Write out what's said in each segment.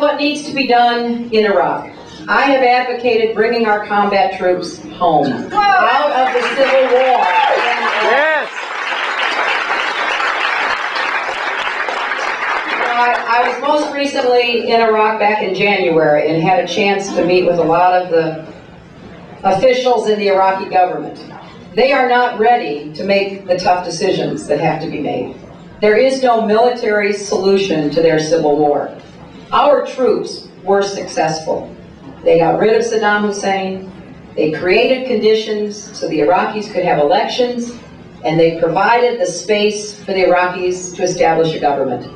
what needs to be done in Iraq. I have advocated bringing our combat troops home, out of the civil war. Yes. I was most recently in Iraq back in January and had a chance to meet with a lot of the officials in the Iraqi government. They are not ready to make the tough decisions that have to be made. There is no military solution to their civil war. Our troops were successful. They got rid of Saddam Hussein, they created conditions so the Iraqis could have elections, and they provided the space for the Iraqis to establish a government.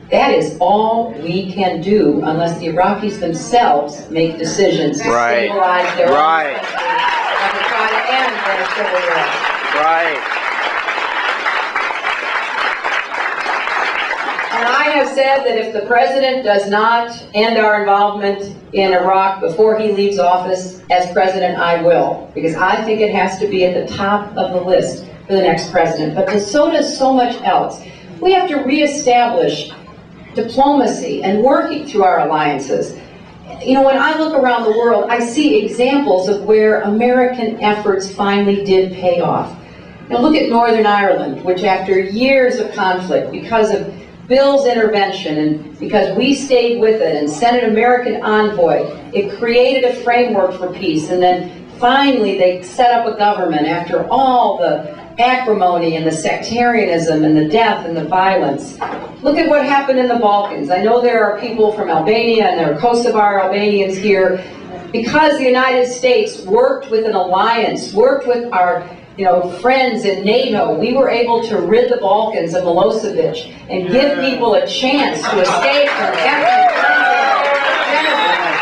That is all we can do unless the Iraqis themselves make decisions to stabilize their own country and to try to end their civil war. And I have said that if the president does not end our involvement in Iraq before he leaves office as president, I will. Because I think it has to be at the top of the list for the next president. But so does so much else. We have to reestablish diplomacy and working through our alliances. You know, when I look around the world, I see examples of where American efforts finally did pay off. Now look at Northern Ireland, which after years of conflict, because of Bill's intervention and because we stayed with it and sent an American envoy, it created a framework for peace. And then finally they set up a government after all the acrimony and the sectarianism and the death and the violence. Look at what happened in the Balkans. I know there are people from Albania and there are Kosovar Albanians here. Because the United States worked with an alliance, worked with our friends in NATO, we were able to rid the Balkans of Milosevic and give people a chance to escape from ethnic genocide.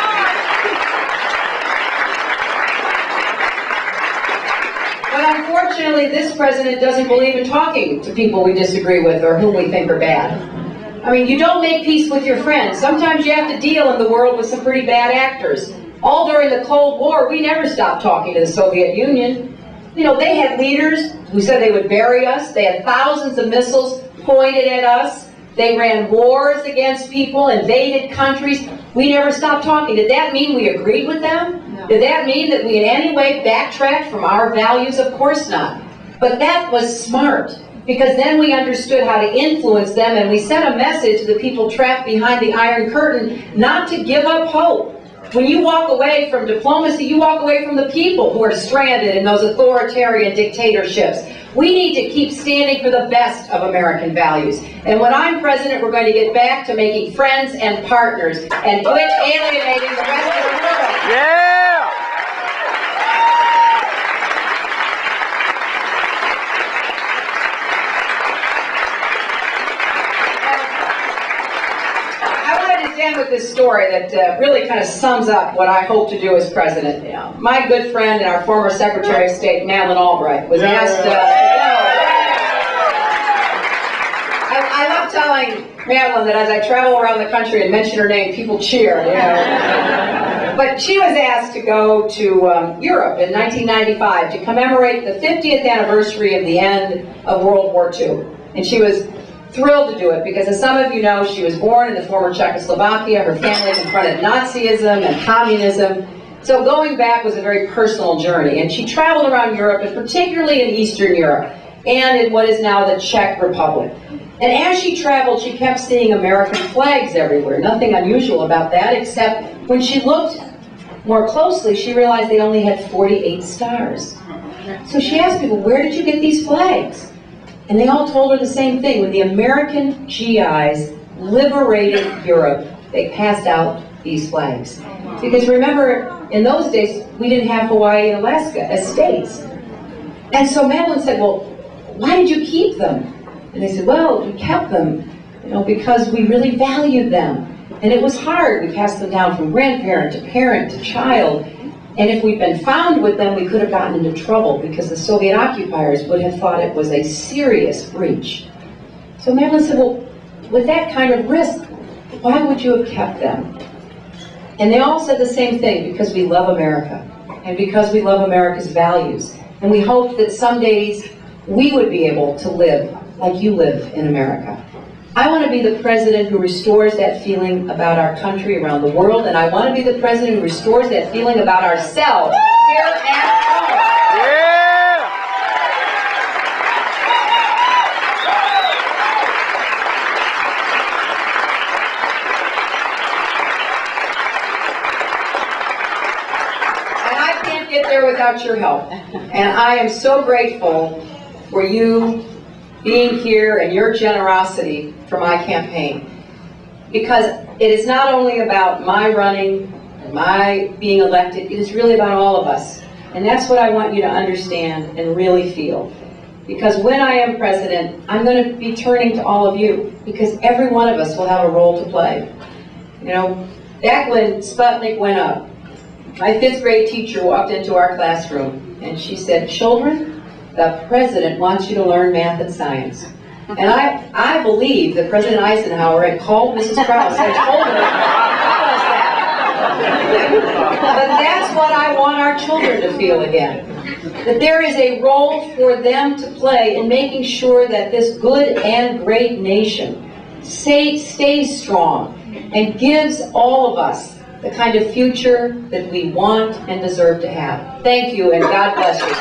But unfortunately, this president doesn't believe in talking to people we disagree with or whom we think are bad. I mean, you don't make peace with your friends. Sometimes you have to deal in the world with some pretty bad actors. All during the Cold War, we never stopped talking to the Soviet Union. You know, they had leaders who said they would bury us. They had thousands of missiles pointed at us. They ran wars against people, invaded countries. We never stopped talking. Did that mean we agreed with them? No. Did that mean that we in any way backtracked from our values? Of course not. But that was smart, because then we understood how to influence them, and we sent a message to the people trapped behind the Iron Curtain not to give up hope. When you walk away from diplomacy, you walk away from the people who are stranded in those authoritarian dictatorships. We need to keep standing for the best of American values. And when I'm president, we're going to get back to making friends and partners and quit alienating the rest of the world. Yeah! With this story that really kind of sums up what I hope to do as president. My good friend and our former Secretary of State, Madeleine Albright, was asked. I love telling Madeleine that as I travel around the country and mention her name, people cheer. But she was asked to go to Europe in 1995 to commemorate the 50th anniversary of the end of World War II, and she was thrilled to do it because, as some of you know, she was born in the former Czechoslovakia. Her family confronted Nazism and communism. So going back was a very personal journey. And she traveled around Europe, and particularly in Eastern Europe, and in what is now the Czech Republic. And as she traveled, she kept seeing American flags everywhere. Nothing unusual about that, except when she looked more closely, she realized they only had 48 stars. So she asked people, where did you get these flags? And they all told her the same thing. When the American GIs liberated Europe, they passed out these flags. Because remember, in those days, we didn't have Hawaii and Alaska as states. And so Madeleine said, well, why did you keep them? And they said, well, we kept them, because we really valued them. And it was hard. We passed them down from grandparent to parent to child. And if we'd been found with them, we could have gotten into trouble because the Soviet occupiers would have thought it was a serious breach. So Madeleine said, well, with that kind of risk, why would you have kept them? And they all said the same thing, because we love America, and because we love America's values. And we hoped that some days we would be able to live like you live in America. I want to be the president who restores that feeling about our country around the world, and I want to be the president who restores that feeling about ourselves here at home. Yeah! And I can't get there without your help. And I am so grateful for you being here and your generosity for my campaign. Because it is not only about my running and my being elected, it is really about all of us. And that's what I want you to understand and really feel. Because when I am president, I'm going to be turning to all of you, because every one of us will have a role to play. You know, back when Sputnik went up, my 5th grade teacher walked into our classroom and she said, "Children, the president wants you to learn math and science." And I believe that President Eisenhower had called Mrs. Krause and told her, "Tell us that." But that's what I want our children to feel again. That there is a role for them to play in making sure that this good and great nation stays strong and gives all of us the kind of future that we want and deserve to have. Thank you, and God bless you.